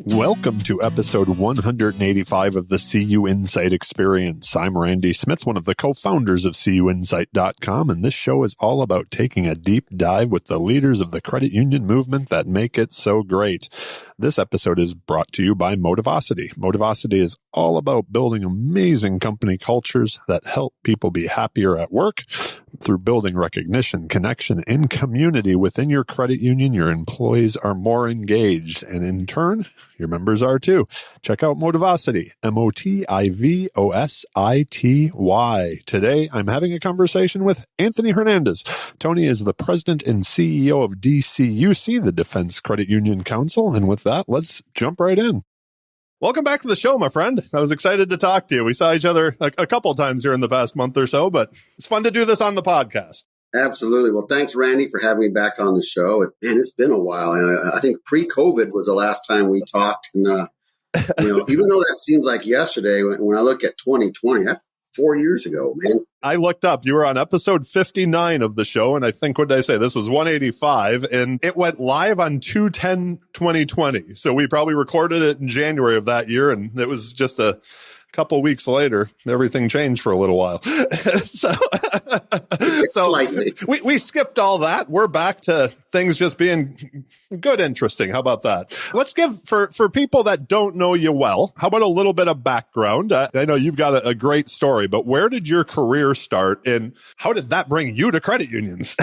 Welcome to episode 185 of the CUInsight Experience. I'm Randy Smith, one of the co-founders of CUInsight.com, and this show is all about taking a deep dive with the leaders of the credit union movement that make it so great. This episode is brought to you by Motivosity. Motivosity is all about building amazing company cultures that help people be happier at work. Through building recognition, connection, and community within your credit union, your employees are more engaged, and in turn, your members are too. Check out Motivosity, Motivosity. Today, I'm having a conversation with Tony Hernandez. Tony is the president and CEO of DCUC, the Defense Credit Union Council, and with that, let's jump right in. Welcome back to the show, my friend. I was excited to talk to you. We saw each other a couple times here in the past month or so, but it's fun to do this on the podcast. Absolutely. Well, thanks, Randy, for having me back on the show. Man, it's been a while. I think pre-COVID was the last time we talked. And, even though that seems like yesterday, when I look at 2020, that's 4 years ago, man. I looked up. You were on episode 59 of the show, and I think, what did I say? This was 185, and it went live on 2/10/2020. So we probably recorded it in January of that year, and it was just a couple weeks later, everything changed for a little while. so we skipped all that. We're back to things just being good, interesting. How about that? Let's give, for people that don't know you well, how about a little bit of background? I know you've got a great story, but where did your career start, and how did that bring you to credit unions?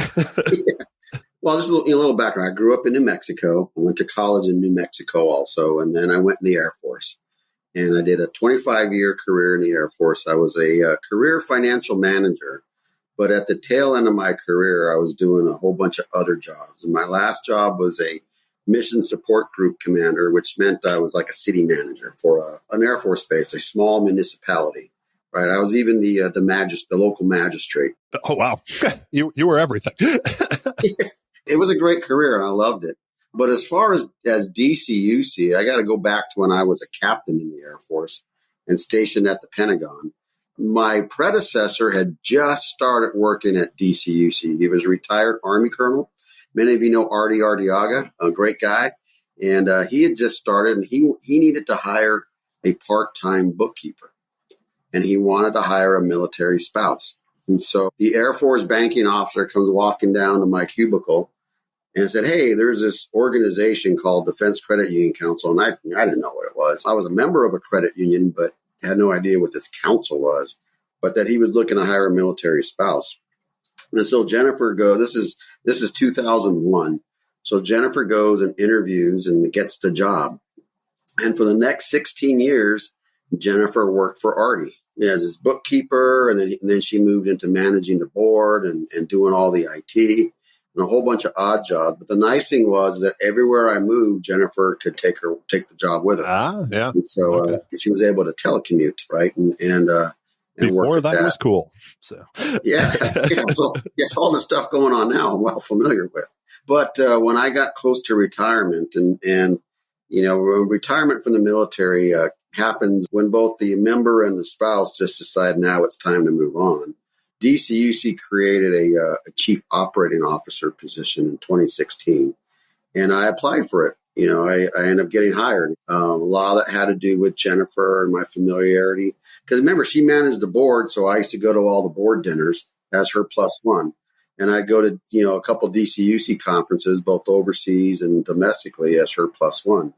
Well, just a little background. I grew up in New Mexico. I went to college in New Mexico also, and then I went in the Air Force. And I did a 25-year career in the Air Force. I was a career financial manager. But at the tail end of my career, I was doing a whole bunch of other jobs. And my last job was a mission support group commander, which meant I was like a city manager for an Air Force base, a small municipality. Right? I was even the local magistrate. Oh, wow. You were everything. It was a great career, and I loved it. But as far as DCUC, I got to go back to when I was a captain in the Air Force and stationed at the Pentagon. My predecessor had just started working at DCUC. He was a retired Army colonel. Many of you know Artie Arteaga, a great guy. And he had just started, and he needed to hire a part-time bookkeeper. And he wanted to hire a military spouse. And so the Air Force banking officer comes walking down to my cubicle and said, hey, there's this organization called Defense Credit Union Council. And I didn't know what it was. I was a member of a credit union, but had no idea what this council was, but that he was looking to hire a military spouse. And so Jennifer goes, this is 2001. So Jennifer goes and interviews and gets the job. And for the next 16 years, Jennifer worked for Artie as his bookkeeper. And then she moved into managing the board and doing all the IT. And a whole bunch of odd jobs. But the nice thing was that everywhere I moved, Jennifer could take the job with her. Yeah. And so she was able to telecommute, right? And before that was cool. So yeah. So yes, all the stuff going on now, I'm well familiar with. But when I got close to retirement, and retirement from the military happens when both the member and the spouse just decide now it's time to move on. DCUC created a chief operating officer position in 2016, and I applied for it. I ended up getting hired. A lot of that had to do with Jennifer and my familiarity. Because remember, she managed the board, so I used to go to all the board dinners as her plus one. And I'd go to, a couple of DCUC conferences, both overseas and domestically, as her plus one.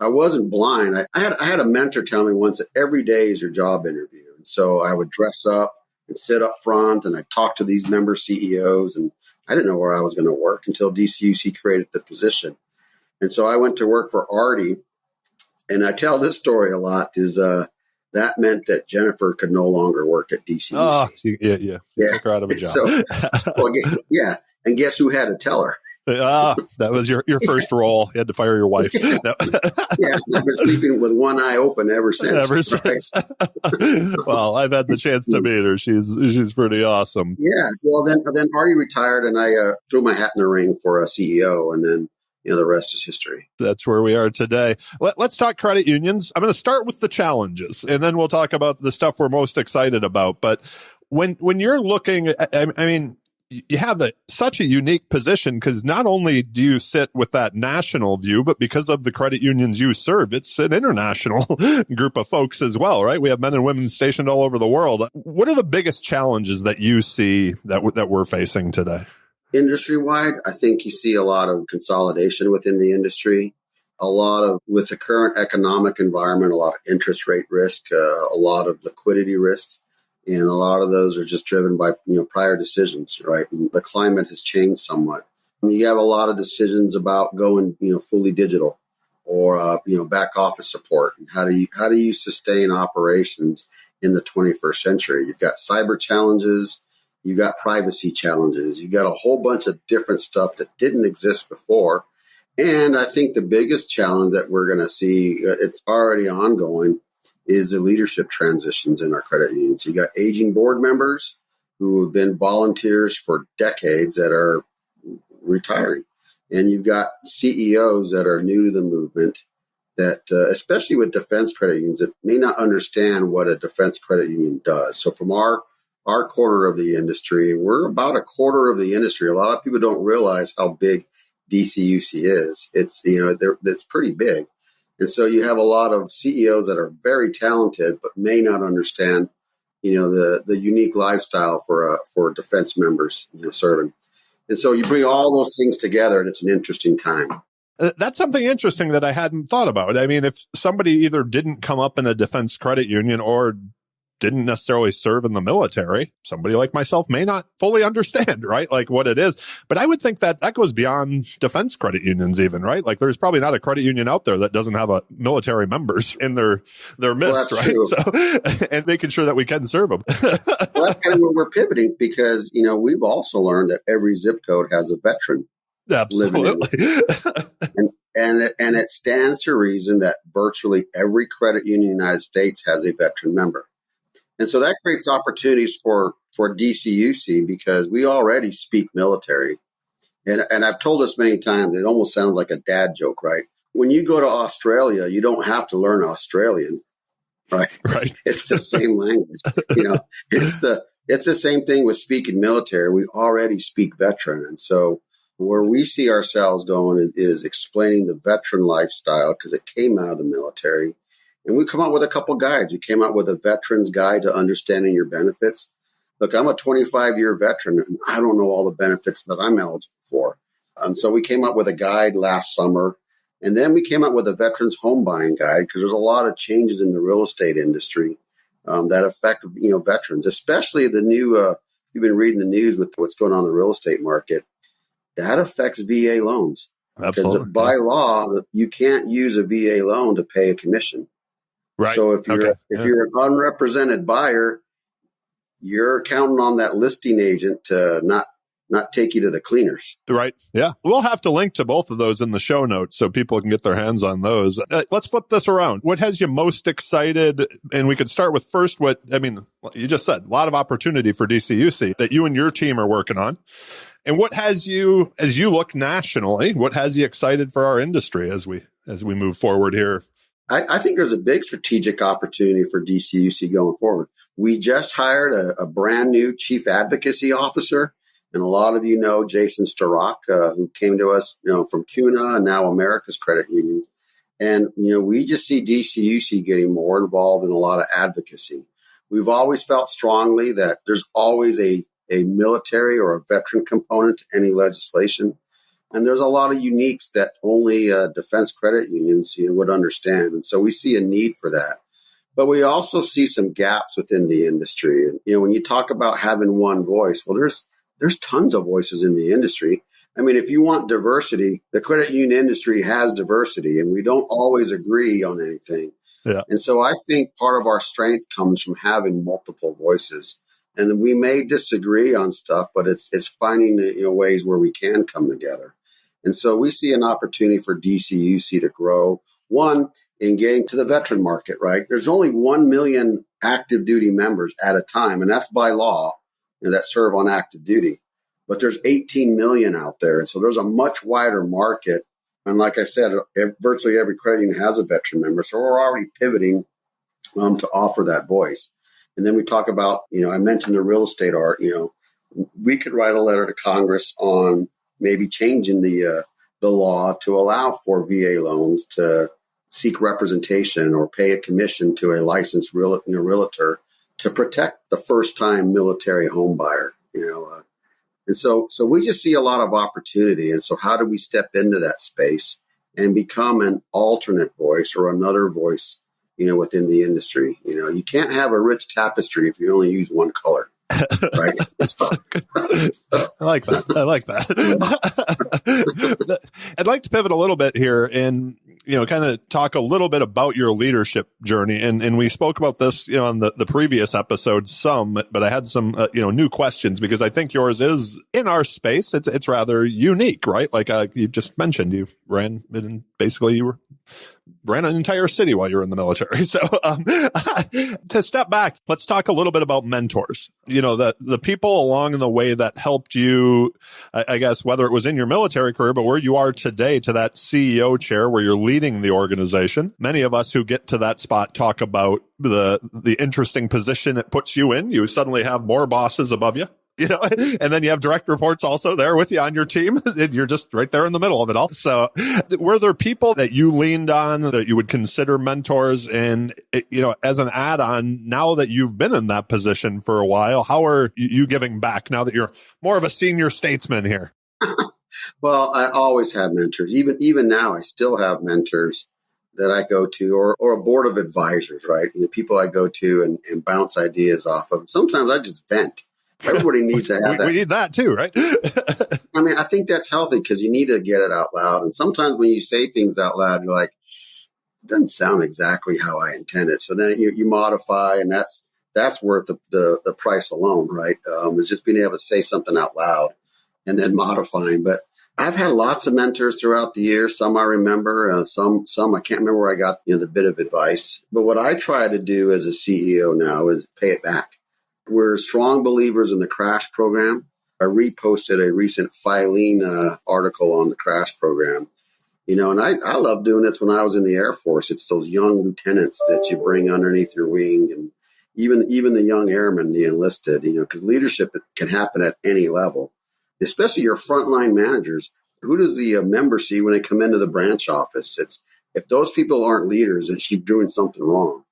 I wasn't blind. I had a mentor tell me once that every day is your job interview. And so I would dress up and sit up front, and I talked to these member CEOs, and I didn't know where I was going to work until DCUC created the position. And so I went to work for Artie, and I tell this story a lot, is that meant that Jennifer could no longer work at DCUC. Oh, yeah. Took her out of a job. So, and guess who had to tell her? That was your first role. You had to fire your wife. No. Yeah, I've been sleeping with one eye open ever since. Right? Well, I've had the chance to meet her. She's pretty awesome. Yeah. Well, then Artie retired, and I threw my hat in the ring for a CEO, and then the rest is history. That's where we are today. Let's talk credit unions. I'm going to start with the challenges, and then we'll talk about the stuff we're most excited about. But when you're looking, I mean, you have such a unique position because not only do you sit with that national view, but because of the credit unions you serve, it's an international group of folks as well, right? We have men and women stationed all over the world. What are the biggest challenges that you see that we're facing today? Industry-wide, I think you see a lot of consolidation within the industry. With the current economic environment, a lot of interest rate risk, a lot of liquidity risks. And a lot of those are just driven by, prior decisions, right? And the climate has changed somewhat. You have a lot of decisions about going, fully digital or, back office support. And how do you sustain operations in the 21st century? You've got cyber challenges. You've got privacy challenges. You've got a whole bunch of different stuff that didn't exist before. And I think the biggest challenge that we're going to see, it's already ongoing, is the leadership transitions in our credit unions. You got aging board members who have been volunteers for decades that are retiring. And you've got CEOs that are new to the movement that, especially with defense credit unions, that may not understand what a defense credit union does. So from our corner of the industry, we're about a quarter of the industry. A lot of people don't realize how big DCUC is. It's pretty big. And so you have a lot of CEOs that are very talented, but may not understand, the unique lifestyle for defense members, serving. And so you bring all those things together, and it's an interesting time. That's something interesting that I hadn't thought about. I mean, if somebody either didn't come up in a defense credit union or didn't necessarily serve in the military, somebody like myself may not fully understand, right? Like what it is. But I would think that goes beyond defense credit unions even, right? Like there's probably not a credit union out there that doesn't have a military members in their midst, right? True. So, and making sure that we can serve them. Well, that's kind of where we're pivoting because, we've also learned that every zip code has a veteran. Absolutely. and it stands to reason that virtually every credit union in the United States has a veteran member. And so that creates opportunities for DCUC because we already speak military. And I've told this many times, it almost sounds like a dad joke, right? When you go to Australia, you don't have to learn Australian, right? Right. It's the same language. It's the same thing with speaking military. We already speak veteran. And so where we see ourselves going is explaining the veteran lifestyle because it came out of the military. And we come out with a couple guides. We came out with a veteran's guide to understanding your benefits. Look, I'm a 25-year veteran, and I don't know all the benefits that I'm eligible for. So we came up with a guide last summer. And then we came out with a veterans home buying guide because there's a lot of changes in the real estate industry that affect, veterans, especially the new, you've been reading the news with what's going on in the real estate market. That affects VA loans. Absolutely. Because by law, you can't use a VA loan to pay a commission. Right. So if you're an unrepresented buyer, you're counting on that listing agent to not take you to the cleaners. Right. Yeah. We'll have to link to both of those in the show notes so people can get their hands on those. Let's flip this around. What has you most excited? And we could start with first you just said a lot of opportunity for DCUC that you and your team are working on. And what has you, as you look nationally, what has you excited for our industry as we move forward here? I think there's a big strategic opportunity for DCUC going forward. We just hired a brand new chief advocacy officer. And a lot of you know Jason Starak, who came to us, from CUNA and now America's Credit Unions. And, we just see DCUC getting more involved in a lot of advocacy. We've always felt strongly that there's always a military or a veteran component to any legislation. And there's a lot of uniques that only defense credit unions would understand. And so we see a need for that. But we also see some gaps within the industry. And, when you talk about having one voice, well, there's tons of voices in the industry. I mean, if you want diversity, the credit union industry has diversity, and we don't always agree on anything. Yeah. And so I think part of our strength comes from having multiple voices. And we may disagree on stuff, but it's finding ways where we can come together. And so we see an opportunity for DCUC to grow, one, in getting to the veteran market, right? There's only 1 million active duty members at a time, and that's by law, that serve on active duty. But there's 18 million out there. And so there's a much wider market. And like I said, virtually every credit union has a veteran member. So we're already pivoting to offer that voice. And then we talk about, I mentioned the real estate art, we could write a letter to Congress on maybe changing the law to allow for VA loans to seek representation or pay a commission to a licensed realtor to protect the first-time military home buyer. And so we just see a lot of opportunity. And so how do we step into that space and become an alternate voice or another voice, within the industry? You can't have a rich tapestry if you only use one color. Right. I like that. I'd like to pivot a little bit here and, kind of talk a little bit about your leadership journey. And we spoke about this, on the previous episode some, but I had some, new questions because I think yours is in our space. It's rather unique, right? Like, you just mentioned, you ran an entire city while you were in the military. So to step back, let's talk a little bit about mentors. The people along the way that helped you, I guess, whether it was in your military career, but where you are today to that CEO chair where you're leading the organization. Many of us who get to that spot talk about the interesting position it puts you in. You suddenly have more bosses above you. And then you have direct reports also there with you on your team. And you're just right there in the middle of it all. So were there people that you leaned on that you would consider mentors? And, as an add-on, now that you've been in that position for a while, how are you giving back now that you're more of a senior statesman here? Well, I always have mentors. Even now, I still have mentors that I go to or a board of advisors, right? People I go to and bounce ideas off of. Sometimes I just vent. Everybody needs to have that. We need that too, right? I think that's healthy because you need to get it out loud. And sometimes when you say things out loud, you're like, it doesn't sound exactly how I intended. So then you modify, and that's worth the price alone, right? Is just being able to say something out loud and then modifying. But I've had lots of mentors throughout the years. Some I remember, some I can't remember where I got the bit of advice. But what I try to do as a CEO now is pay it back. We're strong believers in the CRASH program. I reposted a recent Filene article on the CRASH program. And I love doing this when I was in the Air Force. It's those young lieutenants that you bring underneath your wing, and even the young airmen, the enlisted, because leadership can happen at any level, especially your frontline managers. Who does the member see when they come into the branch office? If those people aren't leaders, then you're doing something wrong.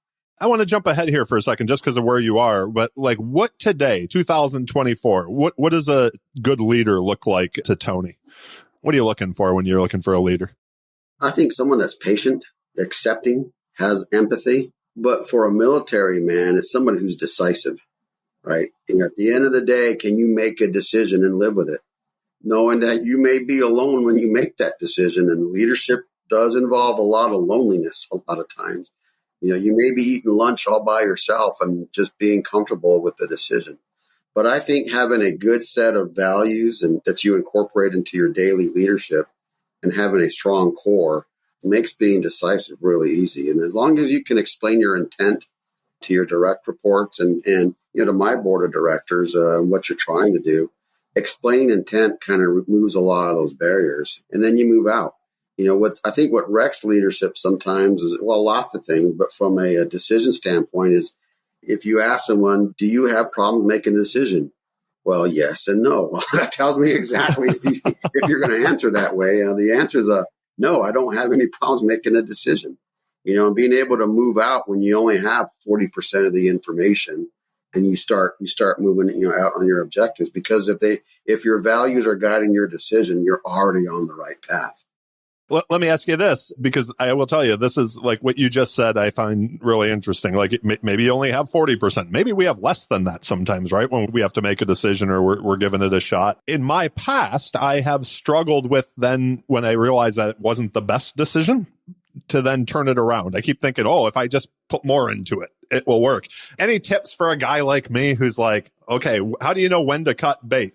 I want to jump ahead here for a second just because of where you are. But like, what today, 2024, what does a good leader look like to Tony? What are you looking for when you're looking for a leader? I think someone that's patient, accepting, has empathy. But for a military man, it's someone who's decisive, right? And at the end of the day, can you make a decision and live with it? Knowing that you may be alone when you make that decision. And leadership does involve a lot of loneliness a lot of times. You may be eating lunch all by yourself and just being comfortable with the decision. But I think having a good set of values and that you incorporate into your daily leadership and having a strong core makes being decisive really easy. And as long as you can explain your intent to your direct reports and to my board of directors, what you're trying to do, explain intent kind of removes a lot of those barriers. And then you move out. What wrecks leadership sometimes is, lots of things, but from a decision standpoint is if you ask someone, do you have problems making a decision? Well, yes and no. Well, that tells me exactly if you're going to answer that way. The answer is no, I don't have any problems making a decision. And being able to move out when you only have 40% of the information and you start moving, out on your objectives, because if your values are guiding your decision, you're already on the right path. Let me ask you this, because I will tell you, this is like what you just said, I find really interesting. Like maybe you only have 40%. Maybe we have less than that sometimes, right? When we have to make a decision or we're giving it a shot. In my past, I have struggled with then when I realized that it wasn't the best decision to then turn it around. I keep thinking, if I just put more into it, it will work. Any tips for a guy like me who's like, okay, how do you know when to cut bait?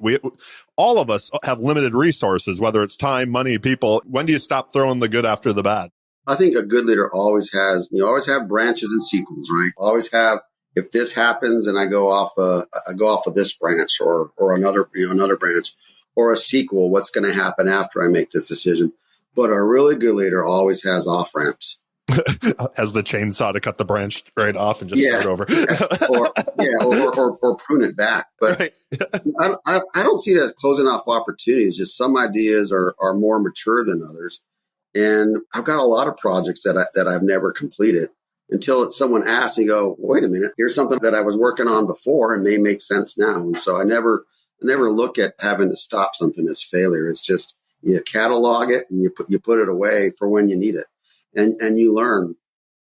All of us have limited resources, whether it's time, money, people. When do you stop throwing the good after the bad? I think a good leader always has, always have branches and sequels, right? Always have, if this happens and I go off of this branch or another branch or a sequel, what's going to happen after I make this decision? But a really good leader always has off ramps. Has the chainsaw to cut the branch right off and just Yeah, start over. or prune it back. But Right. I don't see it as closing off opportunities. Just some ideas are more mature than others. And I've got a lot of projects that I've never completed until someone asks, and you go, wait a minute, here's something that I was working on before and may make sense now. And so I never look at having to stop something as failure. It's just you catalog it and you put it away for when you need it, and you learn.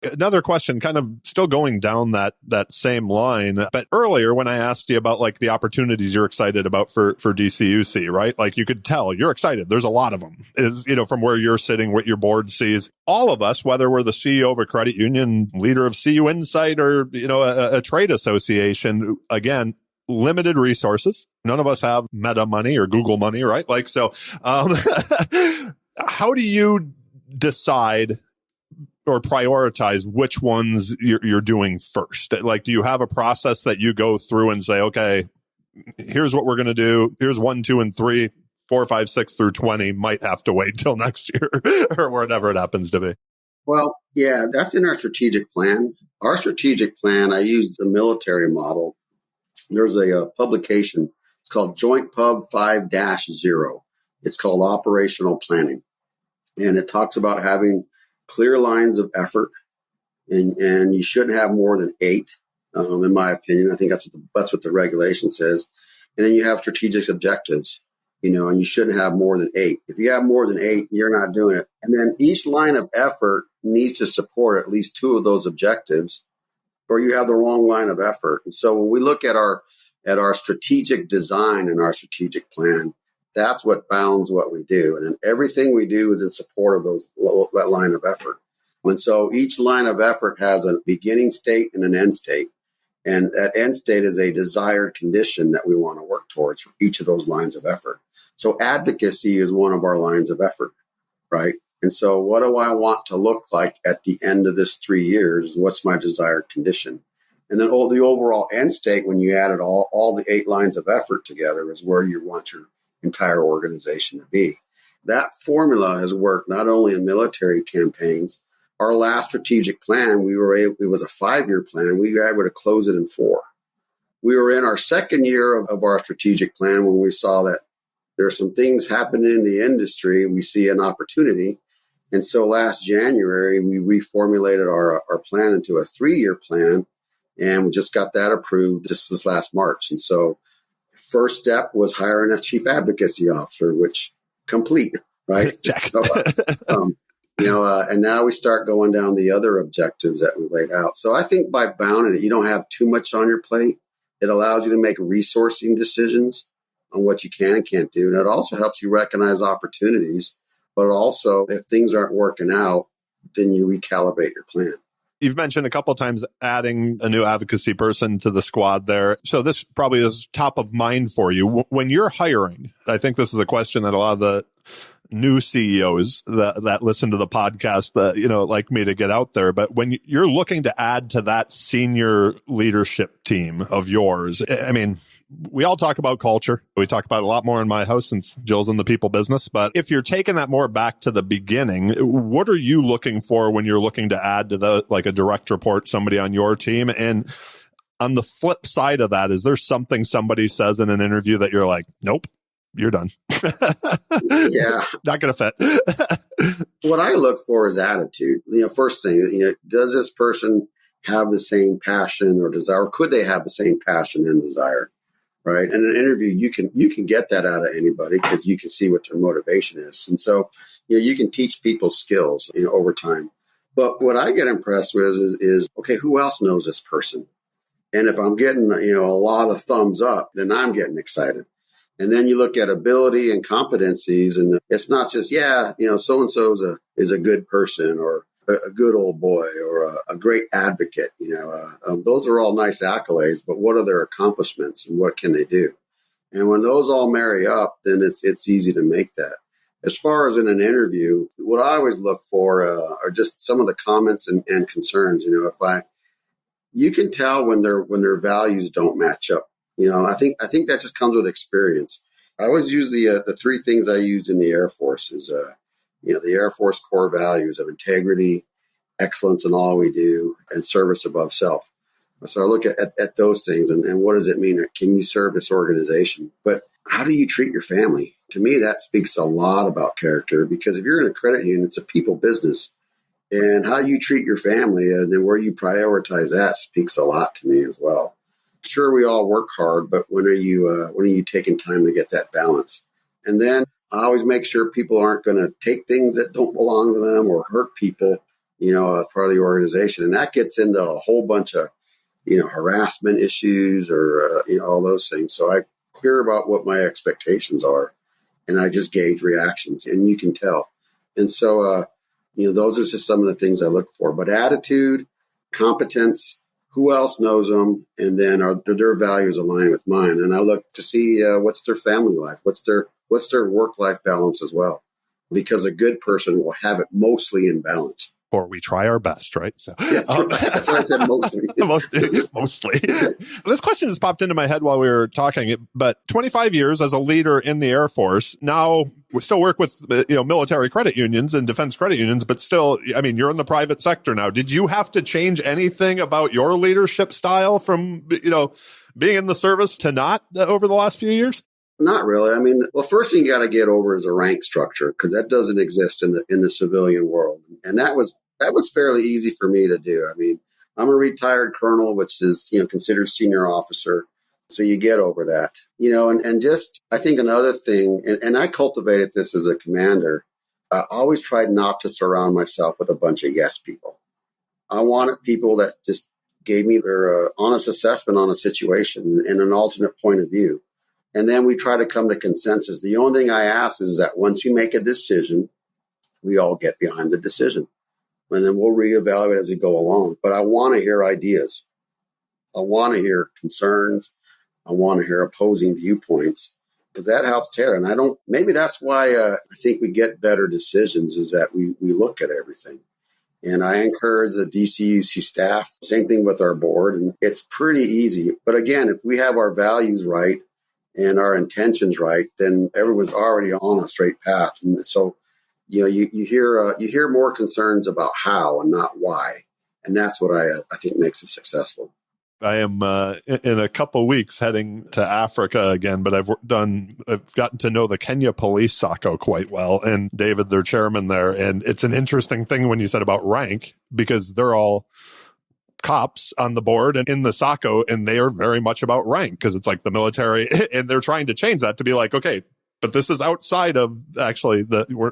Another question, kind of still going down that same line, but earlier when I asked you about like the opportunities you're excited about for DCUC, right? Like you could tell you're excited. There's a lot of them. Is, from where you're sitting, what your board sees. All of us, whether we're the CEO of a credit union, leader of CUInsight, or a trade association, again, limited resources. None of us have Meta money or Google money, right? Like so. How do you decide or prioritize which ones you're doing first? Like, do you have a process that you go through and say, okay, here's what we're going to do. Here's 1, 2, and 3, 4, 5, 6 through 20 might have to wait till next year or whatever it happens to be. Well, yeah, that's in our strategic plan. Our strategic plan, I use the military model. There's a publication. It's called Joint Pub 5-0. It's called Operational Planning. And it talks about having clear lines of effort, and you shouldn't have more than 8, in my opinion. I think that's what the regulation says. And then you have strategic objectives, and you shouldn't have more than 8. If you have more than 8, you're not doing it. And then each line of effort needs to support at least 2 of those objectives, or you have the wrong line of effort. And so when we look at our strategic design and our strategic plan, that's what bounds what we do. And then everything we do is in support of that line of effort. And so each line of effort has a beginning state and an end state. And that end state is a desired condition that we want to work towards for each of those lines of effort. So advocacy is one of our lines of effort, right? And so what do I want to look like at the end of this 3 years? What's my desired condition? And then the overall end state, when you add it all the 8 lines of effort together, is where you want your entire organization to be. That formula has worked not only in military campaigns. Our last strategic plan, it was a 5-year plan. We were able to close it in 4. We were in our second year of our strategic plan when we saw that there are some things happening in the industry. We see an opportunity. And so last January, we reformulated our plan into a 3-year plan, and we just got that approved just this last March. And so first step was hiring a chief advocacy officer, which complete, right? Check. So, and now we start going down the other objectives that we laid out. So I think by bounding it, you don't have too much on your plate. It allows you to make resourcing decisions on what you can and can't do. And it also helps you recognize opportunities. But also, if things aren't working out, then you recalibrate your plan. You've mentioned a couple of times adding a new advocacy person to the squad there. So this probably is top of mind for you. When you're hiring, I think this is a question that a lot of the new CEOs that listen to the podcast, like me to get out there. But when you're looking to add to that senior leadership team of yours, I mean, we all talk about culture. We talk about it a lot more in my house since Jill's in the people business. But if you're taking that more back to the beginning, what are you looking for when you're looking to add to like a direct report, somebody on your team? And on the flip side of that, is there something somebody says in an interview that you're like, nope, you're done? Yeah. Not going to fit. What I look for is attitude. First thing, does this person have the same passion or desire? Or could they have the same passion and desire? Right. In an interview, you can get that out of anybody because you can see what their motivation is. And so, you can teach people skills, over time. But what I get impressed with is, okay, who else knows this person? And if I'm getting, a lot of thumbs up, then I'm getting excited. And then you look at ability and competencies, and it's not just, so-and-so is a good person or a good old boy or a great advocate. Those are all nice accolades, but what are their accomplishments and what can they do? And when those all marry up, then it's easy to make that. As far as in an interview, what I always look for are just some of the comments and concerns. You can tell when their values don't match up. I think that just comes with experience. I always use the 3 things I used in the Air Force is, the Air Force core values of integrity, excellence in all we do and service above self. So I look at those things and what does it mean? Can you serve this organization? But how do you treat your family? To me, that speaks a lot about character, because if you're in a credit union, it's a people business. And how you treat your family and then where you prioritize that speaks a lot to me as well. Sure, we all work hard, but when are you taking time to get that balance? And then I always make sure people aren't going to take things that don't belong to them or hurt people, as part of the organization. And that gets into a whole bunch of, harassment issues or, all those things. So I'm clear about what my expectations are, and I just gauge reactions, and you can tell. And so, those are just some of the things I look for. But attitude, competence, who else knows them, and then are their values aligned with mine? And I look to see what's their family life, what's their work-life balance as well, because a good person will have it mostly in balance. Or we try our best, right? So that's why I said mostly. Mostly. This question has popped into my head while we were talking, but 25 years as a leader in the Air Force. Now we still work with, military credit unions and defense credit unions, but still, you're in the private sector now. Did you have to change anything about your leadership style from, being in the service to not over the last few years? Not really. First thing you got to get over is a rank structure, because that doesn't exist in the civilian world. And that was fairly easy for me to do. I'm a retired colonel, which is, considered senior officer. So you get over that, and just, I think another thing, and I cultivated this as a commander, I always tried not to surround myself with a bunch of yes people. I wanted people that just gave me their honest assessment on a situation and an alternate point of view. And then we try to come to consensus. The only thing I ask is that once you make a decision, we all get behind the decision. And then we'll reevaluate as we go along. But I want to hear ideas. I want to hear concerns. I want to hear opposing viewpoints, because that helps Taylor. And maybe that's why I think we get better decisions, is that we look at everything. And I encourage the DCUC staff, same thing with our board. And it's pretty easy. But again, if we have our values right and our intentions right, then everyone's already on a straight path. And so, you hear more concerns about how and not why. And that's what I think makes it successful. I am in a couple weeks heading to Africa again, but I've gotten to know the Kenya Police SACO quite well, and David, their chairman there. And it's an interesting thing when you said about rank, because they're all cops on the board and in the SACO, and they are very much about rank, because it's like the military, and they're trying to change that to be like, okay, but this is outside of actually we're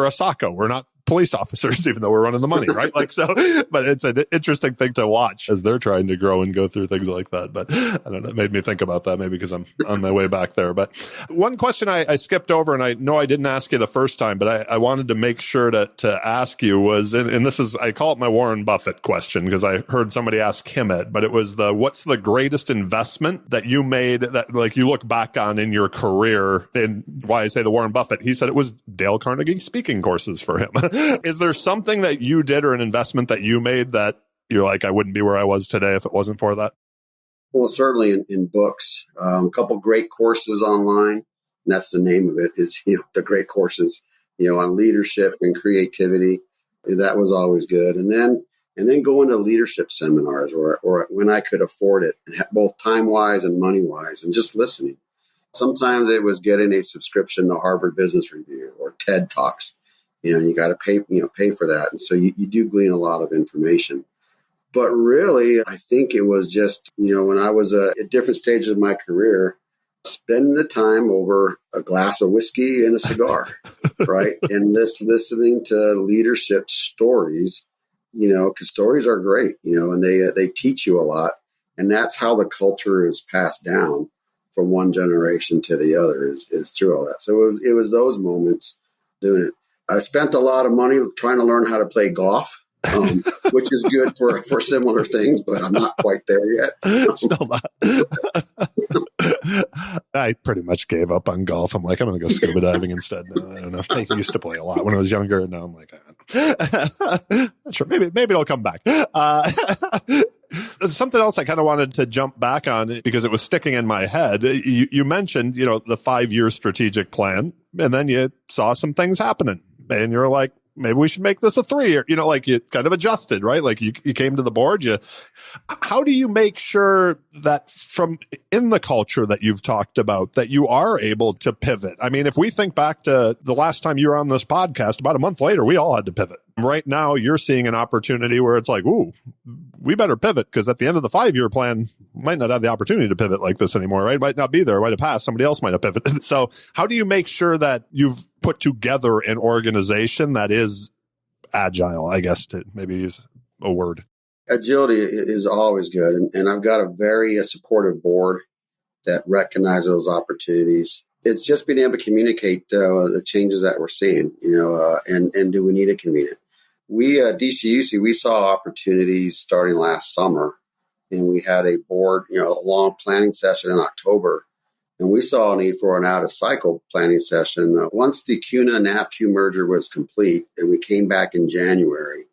a SACO. We're not police officers, even though we're running the money, right? But it's an interesting thing to watch as they're trying to grow and go through things like that. But I don't know, it made me think about that, maybe because I'm on my way back there. But one question I skipped over, and I know I didn't ask you the first time, but I wanted to make sure to ask you was, and this is, I call it my Warren Buffett question, because I heard somebody ask him it, but it was what's the greatest investment that you made that like you look back on in your career? And why I say the Warren Buffett, he said it was Dale Carnegie speaking courses for him. Is there something that you did or an investment that you made that you're like, I wouldn't be where I was today if it wasn't for that? Well, certainly in books, a couple great courses online. And that's the name of it, is, the great courses, on leadership and creativity. That was always good. And then going to leadership seminars or when I could afford it, both time wise and money wise, and just listening. Sometimes it was getting a subscription to Harvard Business Review or TED Talks. And you got to pay for that. And so you do glean a lot of information. But really, I think it was just, when I was at different stages of my career, spending the time over a glass of whiskey and a cigar, right? And listening to leadership stories, because stories are great, and they teach you a lot. And that's how the culture is passed down from one generation to the other is through all that. So it was those moments doing it. I spent a lot of money trying to learn how to play golf, which is good for similar things, but I'm not quite there yet. Still not. I pretty much gave up on golf. I'm like, I'm going to go scuba diving instead. No, I don't know. I used to play a lot when I was younger, and now I'm like, not sure. Maybe it'll come back. Something else I kind of wanted to jump back on because it was sticking in my head. You mentioned, the 5-year strategic plan, and then you saw some things happening. And you're like, maybe we should make this a 3, or, like you kind of adjusted, right? Like you came to the board. How do you make sure that from in the culture that you've talked about that you are able to pivot? I mean, if we think back to the last time you were on this podcast, about a month later, we all had to pivot. Right now, you're seeing an opportunity where it's like, ooh, we better pivot, because at the end of the 5-year plan, might not have the opportunity to pivot like this anymore, right? It might not be there, it might have passed. Somebody else might have pivoted. So how do you make sure that you've put together an organization that is agile, I guess, to maybe use a word? Agility is always good. And I've got a very supportive board that recognizes those opportunities. It's just being able to communicate the changes that we're seeing, and do we need to communicate? We, DCUC, we saw opportunities starting last summer, and we had a board, a long planning session in October, and we saw a need for an out-of-cycle planning session. Once the CUNA and NAFQ merger was complete, and we came back in January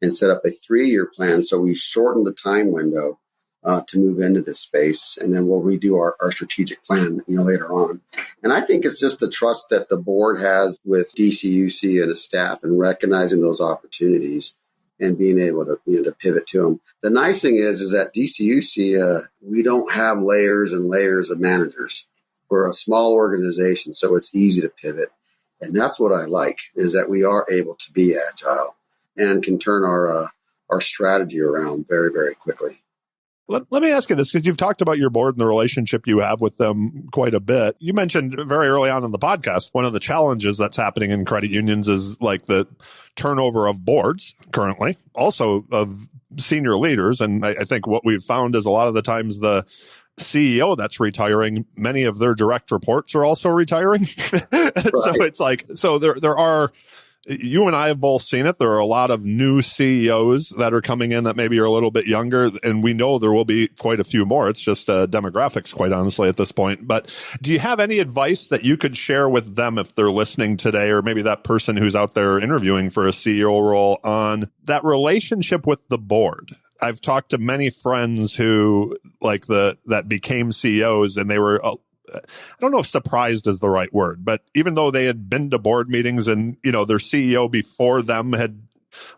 and set up a 3-year plan, so we shortened the time window to move into this space, and then we'll redo our strategic plan, later on. And I think it's just the trust that the board has with DCUC and the staff, and recognizing those opportunities and being able to to pivot to them. The nice thing is that DCUC, we don't have layers and layers of managers. We're a small organization, so it's easy to pivot, and that's what I like, is that we are able to be agile and can turn our strategy around very, very quickly. Let me ask you this, because you've talked about your board and the relationship you have with them quite a bit. You mentioned very early on in the podcast, one of the challenges that's happening in credit unions is like the turnover of boards currently, also of senior leaders. And I think what we've found is a lot of the times the CEO that's retiring, many of their direct reports are also retiring. Right. So it's like, so there are, you and I have both seen it. There are a lot of new CEOs that are coming in that maybe are a little bit younger, and we know there will be quite a few more. It's just demographics, quite honestly, at this point. But do you have any advice that you could share with them if they're listening today, or maybe that person who's out there interviewing for a CEO role, on that relationship with the board? I've talked to many friends who that became CEOs, and they were I don't know if surprised is the right word, but even though they had been to board meetings and, their CEO before them had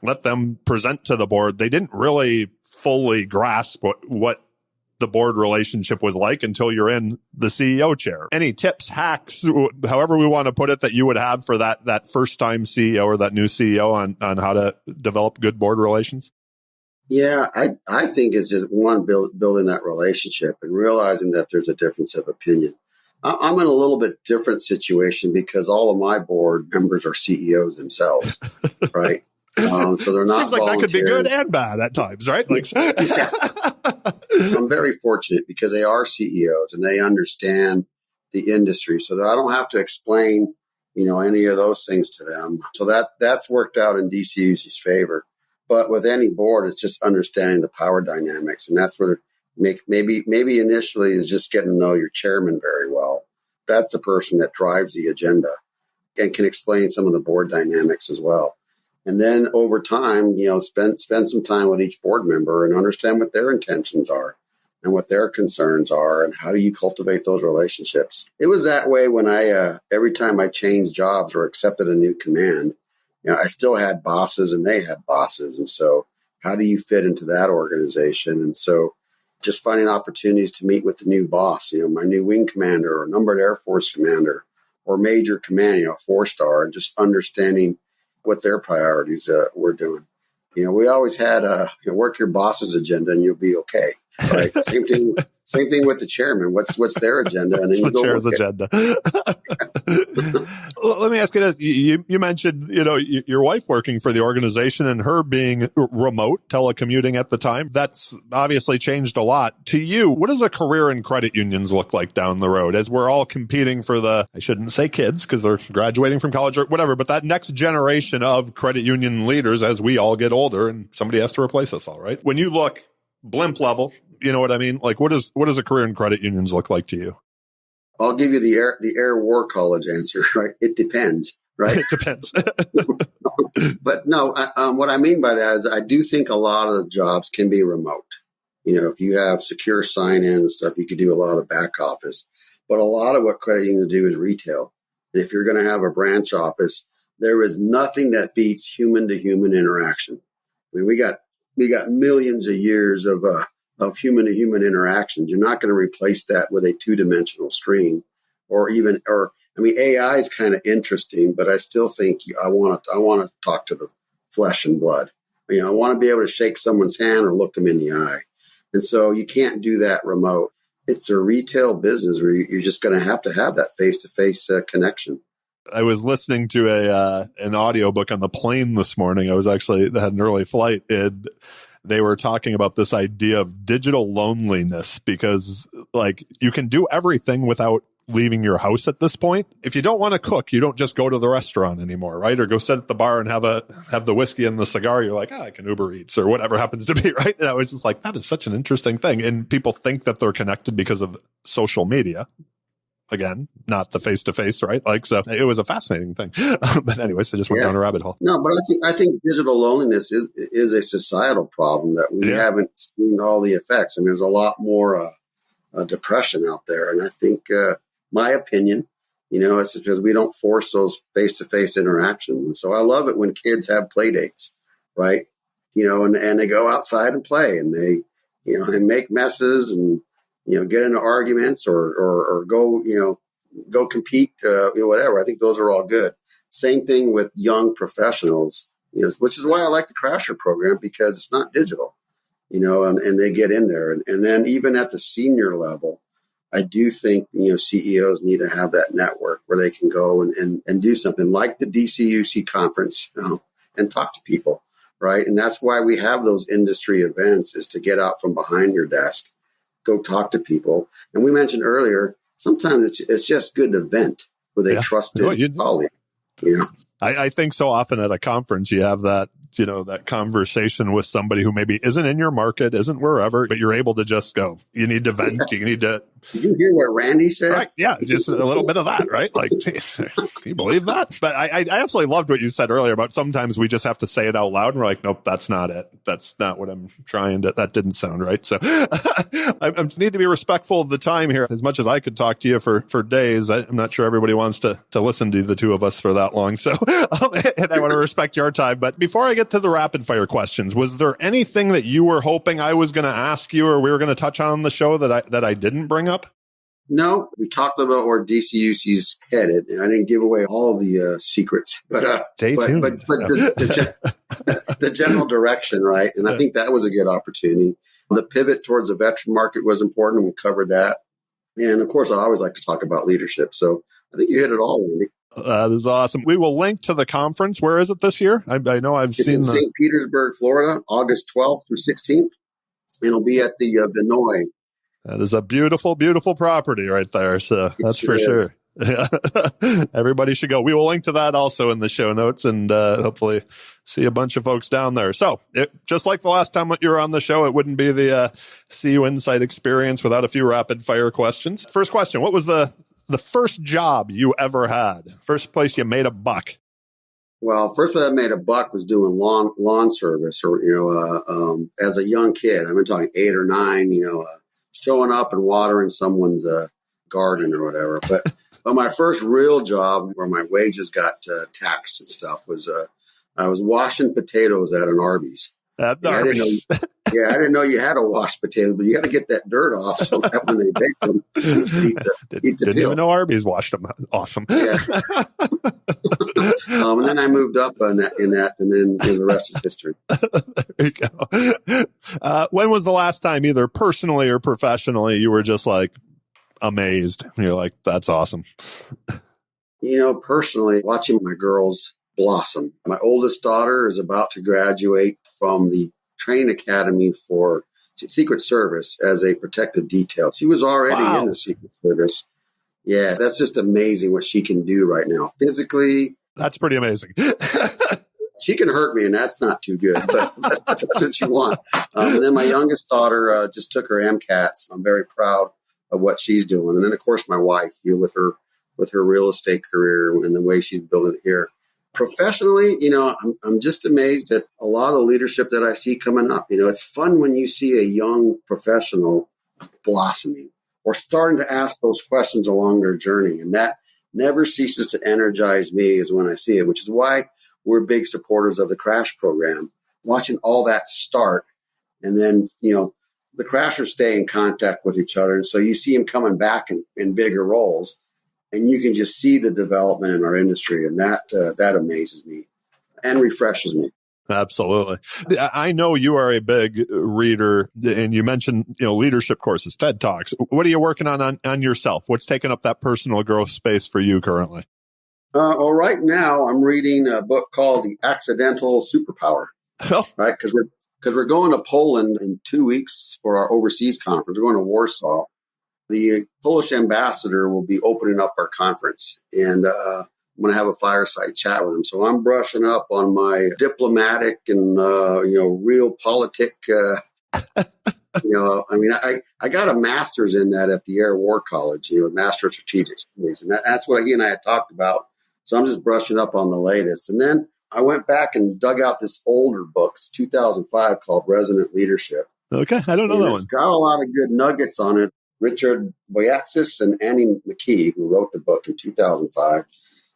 let them present to the board, they didn't really fully grasp what the board relationship was like until you're in the CEO chair. Any tips, hacks, however we want to put it, that you would have for that first time CEO or that new CEO on how to develop good board relations? Yeah, I think it's just building that relationship and realizing that there's a difference of opinion. I'm in a little bit different situation because all of my board members are CEOs themselves, right? So they're not. Seems like that could be good and bad at times, right? Yeah. I'm very fortunate because they are CEOs and they understand the industry, so that I don't have to explain, any of those things to them. So that's worked out in DCUC's favor. But with any board, it's just understanding the power dynamics, and that's where maybe initially is just getting to know your chairman very well. That's the person that drives the agenda and can explain some of the board dynamics as well. And then over time, spend some time with each board member and understand what their intentions are and what their concerns are, and how do you cultivate those relationships. It was that way when I every time I changed jobs or accepted a new command. I still had bosses and they had bosses. And so how do you fit into that organization? And so just finding opportunities to meet with the new boss, my new wing commander or numbered Air Force commander or major command, 4-star, and just understanding what their priorities were doing. We always had work your boss's agenda and you'll be okay. Right. Same thing with the chairman. What's their agenda? And then the chair's agenda. Let me ask you this. You mentioned, your wife working for the organization and her being remote, telecommuting at the time. That's obviously changed a lot. To you, what does a career in credit unions look like down the road as we're all competing for I shouldn't say kids because they're graduating from college or whatever, but that next generation of credit union leaders as we all get older and somebody has to replace us all, right? When you look blimp level, you know what I mean? Like, what does a career in credit unions look like to you? I'll give you the Air War College answer, right? It depends, right? It depends. But no, what I mean by that is I do think a lot of the jobs can be remote. If you have secure sign-in and stuff, you could do a lot of the back office. But a lot of what credit unions do is retail. And if you're going to have a branch office, there is nothing that beats human to human interaction. I mean, we got millions of years of human to human interactions. You're not going to replace that with a 2-dimensional screen AI is kind of interesting, but I still think I want to talk to the flesh and blood. I want to be able to shake someone's hand or look them in the eye. And so you can't do that remote. It's a retail business where you're just going to have that face-to-face connection. I was listening to an audiobook on the plane this morning. I had an early flight, and they were talking about this idea of digital loneliness, because like you can do everything without leaving your house at this point. If you don't want to cook, you don't just go to the restaurant anymore, right? Or go sit at the bar and have the whiskey and the cigar. You're like, I can Uber Eats or whatever happens to be, right? And I was just like, that is such an interesting thing. And people think that they're connected because of social media. Again, not the face-to-face, right? Like, so it was a fascinating thing. But anyways, I just went down a rabbit hole. No, but I think digital loneliness is a societal problem that we haven't seen all the effects. I mean, there's a lot more depression out there. And I think, my opinion, it's because we don't force those face-to-face interactions. And so I love it when kids have play dates, right? And they go outside and play, and they make messes and, get into arguments or go compete, whatever. I think those are all good. Same thing with young professionals, which is why I like the Crasher program, because it's not digital, and they get in there. And then even at the senior level, I do think, CEOs need to have that network where they can go and do something like the DCUC conference, and talk to people, right? And that's why we have those industry events, is to get out from behind your desk, go talk to people. And we mentioned earlier, sometimes it's just good to vent with a trusted colleague. I think so often at a conference, you have that, that conversation with somebody who maybe isn't in your market, isn't wherever, but you're able to just go, you need to vent. You need to. Did you hear what Randy said? Right. Yeah. Just a little bit of that, right? Like, geez, can you believe that? But I absolutely loved what you said earlier about sometimes we just have to say it out loud. And we're like, nope, that's not it. That's not what I'm trying to, that didn't sound right. So I need to be respectful of the time here. As much as I could talk to you for days, I'm not sure everybody wants to listen to the two of us for that long. So, and I want to respect your time. But before I get to the rapid fire questions, was there anything that you were hoping I was going to ask you or we were going to touch on the show that I didn't bring up? No, we talked about where DCUC's headed, and I didn't give away all the secrets. But stay tuned. But the general direction, right? And I think that was a good opportunity. The pivot towards the veteran market was important. We covered that. And of course, I always like to talk about leadership. So I think you hit it all, Randy. That is awesome. We will link to the conference. Where is it this year? I know it's seen in St. Petersburg, Florida, August 12th through 16th. And it'll be at the Vinoy. That is a beautiful, beautiful property right there. So that's for sure. Yeah. Everybody should go. We will link to that also in the show notes and hopefully see a bunch of folks down there. So just like the last time you were on the show, it wouldn't be the CUInsight Experience without a few rapid fire questions. First question, what was the first job you ever had? First place you made a buck? Well, first place I made a buck was doing lawn service, or as a young kid. I've been talking 8 or 9. Showing up and watering someone's garden or whatever. But my first real job, where my wages got taxed and stuff, was I was washing potatoes at an Arby's. At Arby's. I didn't know you had to wash potatoes, but you got to get that dirt off so that when they bake them, you didn't even know Arby's washed them. Awesome. Yeah. And then I moved up in that, and then the rest is history. There you go. When was the last time, either personally or professionally, you were just like amazed? And you're like, that's awesome. Personally, watching my girls blossom. My oldest daughter is about to graduate from the training academy for Secret Service as a protective detail. She was already in the Secret Service. Yeah, that's just amazing what she can do right now. Physically. That's pretty amazing. She can hurt me, and that's not too good, but that's what you want. And then my youngest daughter just took her MCATs. I'm very proud of what she's doing. And then, of course, my wife, with her real estate career and the way she's building it here. Professionally, I'm just amazed at a lot of leadership that I see coming up. It's fun when you see a young professional blossoming or starting to ask those questions along their journey. And never ceases to energize me is when I see it, which is why we're big supporters of the crash program. Watching all that start, and then, the crashers stay in contact with each other. And so you see them coming back in bigger roles, and you can just see the development in our industry. And that amazes me and refreshes me. Absolutely. I know you are a big reader, and you mentioned, leadership courses, TED Talks. What are you working on yourself? What's taking up that personal growth space for you currently? Well, right now I'm reading a book called The Accidental Superpower, right? Because we're going to Poland in 2 weeks for our overseas conference. We're going to Warsaw. The Polish ambassador will be opening up our conference, and I'm going to have a fireside chat with him. So I'm brushing up on my diplomatic and, realpolitik. I got a master's in that at the Air War College, Master of Strategic Studies. And that's what he and I had talked about. So I'm just brushing up on the latest. And then I went back and dug out this older book. It's 2005 called Resonant Leadership. Okay. I don't know that one. It's got a lot of good nuggets on it. Richard Boyatzis and Annie McKee, who wrote the book in 2005.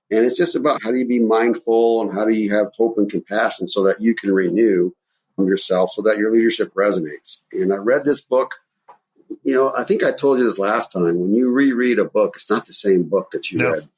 And it's just about how do you be mindful and how do you have hope and compassion so that you can renew yourself so that your leadership resonates. And I read this book. I think I told you this last time. When you reread a book, it's not the same book that you read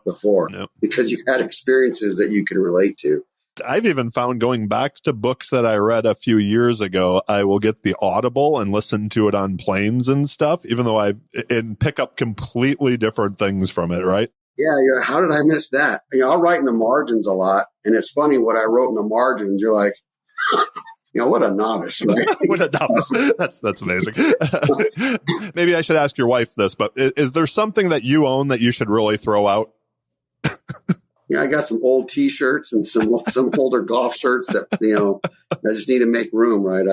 before because you've had experiences that you can relate to. I've even found going back to books that I read a few years ago, I will get the Audible and listen to it on planes and stuff, even though and pick up completely different things from it, right? Yeah. How did I miss that? I'll write in the margins a lot. And it's funny what I wrote in the margins. You're like, what a novice, right? What a novice. That's amazing. Maybe I should ask your wife this, but is there something that you own that you should really throw out? I got some old T-shirts and some older golf shirts that, I just need to make room, right?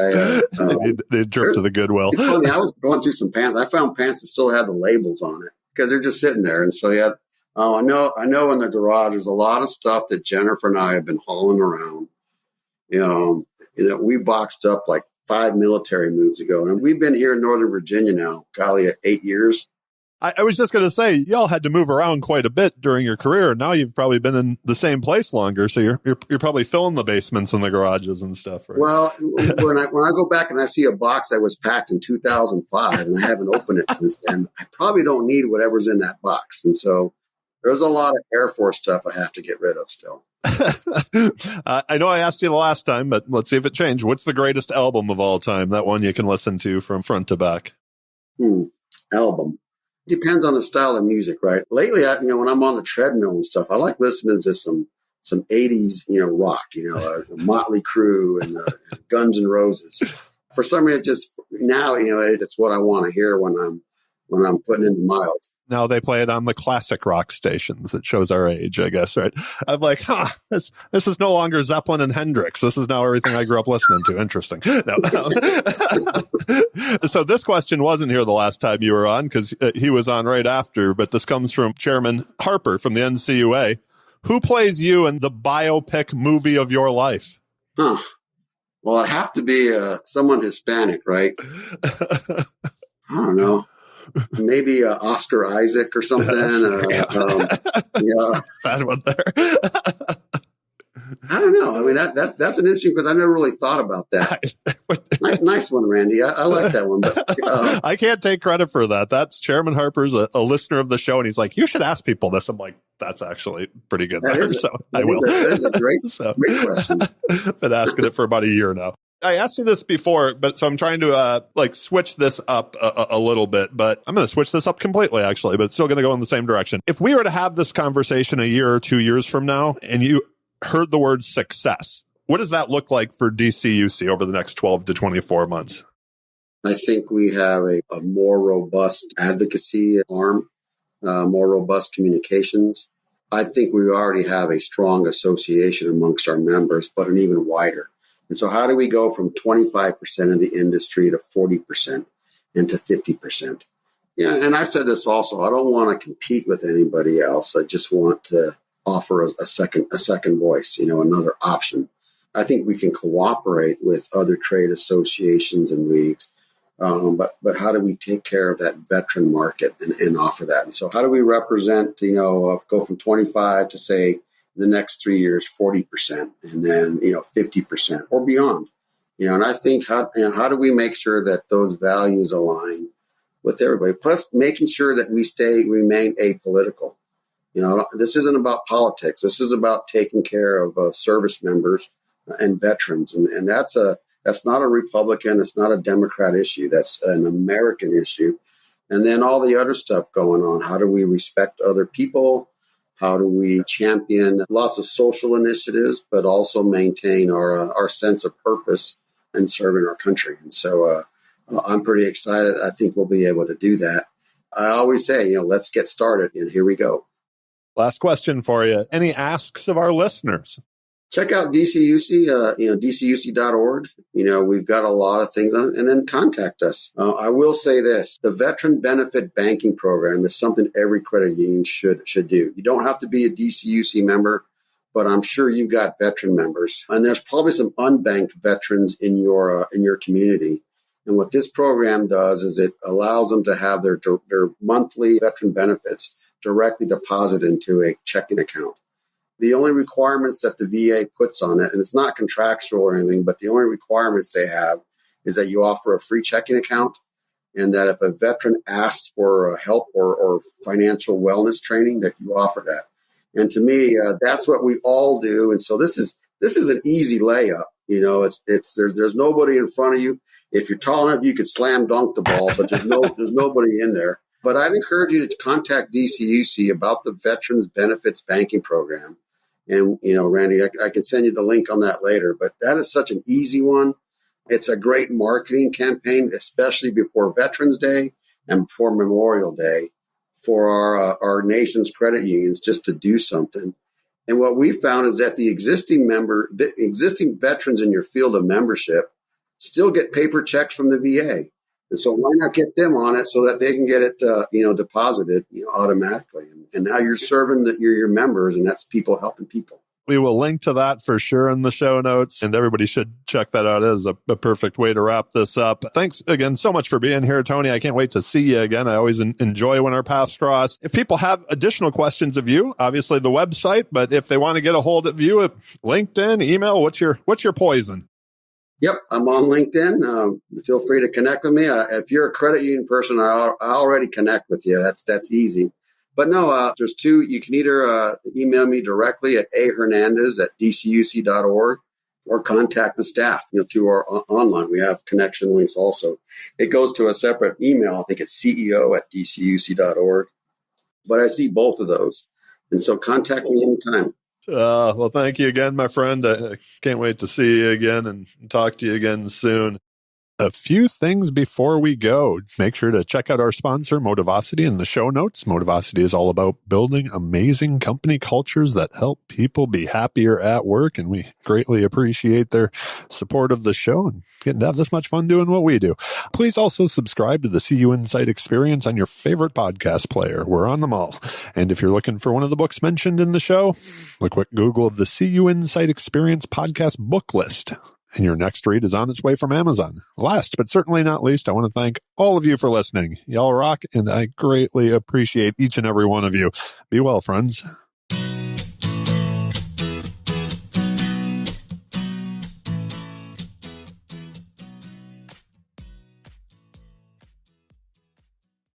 They trip to the Goodwill. It's funny. I was going through some pants. I found pants that still had the labels on it because they're just sitting there. And so, I know in the garage, there's a lot of stuff that Jennifer and I have been hauling around, we boxed up like 5 military moves ago. And we've been here in Northern Virginia now, 8 years. I was just going to say, y'all had to move around quite a bit during your career. Now you've probably been in the same place longer, so you're probably filling the basements and the garages and stuff, right? Well, when I go back and I see a box that was packed in 2005 and I haven't opened it since then, I probably don't need whatever's in that box. And so there's a lot of Air Force stuff I have to get rid of still. I know I asked you the last time, but let's see if it changed. What's the greatest album of all time? That one you can listen to from front to back. Album. Depends on the style of music, right? Lately, when I'm on the treadmill and stuff, I like listening to some 80s, rock, Motley Crue and Guns N' Roses. For some reason, it's what I want to hear when I'm putting in the miles. Now they play it on the classic rock stations. It shows our age, I guess, right? I'm like, this is no longer Zeppelin and Hendrix. This is now everything I grew up listening to. Interesting. No. So this question wasn't here the last time you were on because he was on right after, but this comes from Chairman Harper from the NCUA. Who plays you in the biopic movie of your life? Well, it'd have to be someone Hispanic, right? I don't know. Maybe Oscar Isaac or something. Bad one there. I don't know. I mean, that's an interesting because I never really thought about that. Nice one, Randy. I like that one. But, I can't take credit for that. That's Chairman Harper's a listener of the show, and he's like, you should ask people this. I'm like, that's actually pretty good. I will. That is a great question. Been asking it for about a year now. I asked you this before, but so I'm trying to switch this up a little bit, but I'm going to switch this up completely, actually, but it's still going to go in the same direction. If we were to have this conversation a year or 2 years from now, and you heard the word success, what does that look like for DCUC over the next 12 to 24 months? I think we have a more robust advocacy arm, more robust communications. I think we already have a strong association amongst our members, but an even wider. And so how do we go from 25% of the industry to 40% and to 50%? And I said this also, I don't want to compete with anybody else. I just want to offer a second voice, another option. I think we can cooperate with other trade associations and leagues But how do we take care of that veteran market and offer that? And so how do we represent, go from 25 to say the next 3 years, 40%, and then, 50% or beyond, and I think how do we make sure that those values align with everybody? Plus making sure that we remain apolitical. This isn't about politics. This is about taking care of service members and veterans. And that's not a Republican. It's not a Democrat issue. That's an American issue. And then all the other stuff going on. How do we respect other people? How do we champion lots of social initiatives, but also maintain our sense of purpose in serving our country? And so I'm pretty excited. I think we'll be able to do that. I always say, let's get started, and here we go. Last question for you. Any asks of our listeners? Check out DCUC, DCUC.org. We've got a lot of things on it, and then contact us. I will say this, the Veteran Benefit Banking Program is something every credit union should do. You don't have to be a DCUC member, but I'm sure you've got veteran members, and there's probably some unbanked veterans in your community. And what this program does is it allows them to have their monthly veteran benefits directly deposited into a checking account. The only requirements that the VA puts on it, and it's not contractual or anything, but the only requirements they have is that you offer a free checking account, and that if a veteran asks for help or financial wellness training, that you offer that. And to me, that's what we all do. And so this is an easy layup. There's nobody in front of you. If you're tall enough, you could slam dunk the ball, but there's nobody in there. But I'd encourage you to contact DCUC about the Veterans Benefits Banking Program. And, Randy, I can send you the link on that later, but that is such an easy one. It's a great marketing campaign, especially before Veterans Day and before Memorial Day, for our nation's credit unions just to do something. And what we found is that the existing veterans in your field of membership still get paper checks from the VA. And so why not get them on it so that they can get it, deposited, automatically. And now you're serving your members, and that's people helping people. We will link to that for sure in the show notes, and everybody should check that out. It is a perfect way to wrap this up. Thanks again so much for being here, Tony. I can't wait to see you again. I always enjoy when our paths cross. If people have additional questions of you, obviously the website, but if they want to get a hold of you, LinkedIn, email, what's your poison? Yep, I'm on LinkedIn. Feel free to connect with me. If you're a credit union person, I already connect with you. That's easy. But no, there's two. You can either email me directly at ahernandez@dcuc.org or contact the staff through our online. We have connection links also. It goes to a separate email. I think it's ceo@dcuc.org. But I see both of those. And so contact me anytime. Well, thank you again, my friend. I can't wait to see you again and talk to you again soon. A few things before we go. Make sure to check out our sponsor, Motivosity, in the show notes. Motivosity is all about building amazing company cultures that help people be happier at work, and we greatly appreciate their support of the show and getting to have this much fun doing what we do. Please also subscribe to the CUInsight Experience on your favorite podcast player. We're on them all. And if you're looking for one of the books mentioned in the show, a quick Google of the CUInsight Experience podcast book list, and your next read is on its way from Amazon. Last but certainly not least, I want to thank all of you for listening. Y'all rock, and I greatly appreciate each and every one of you. Be well, friends.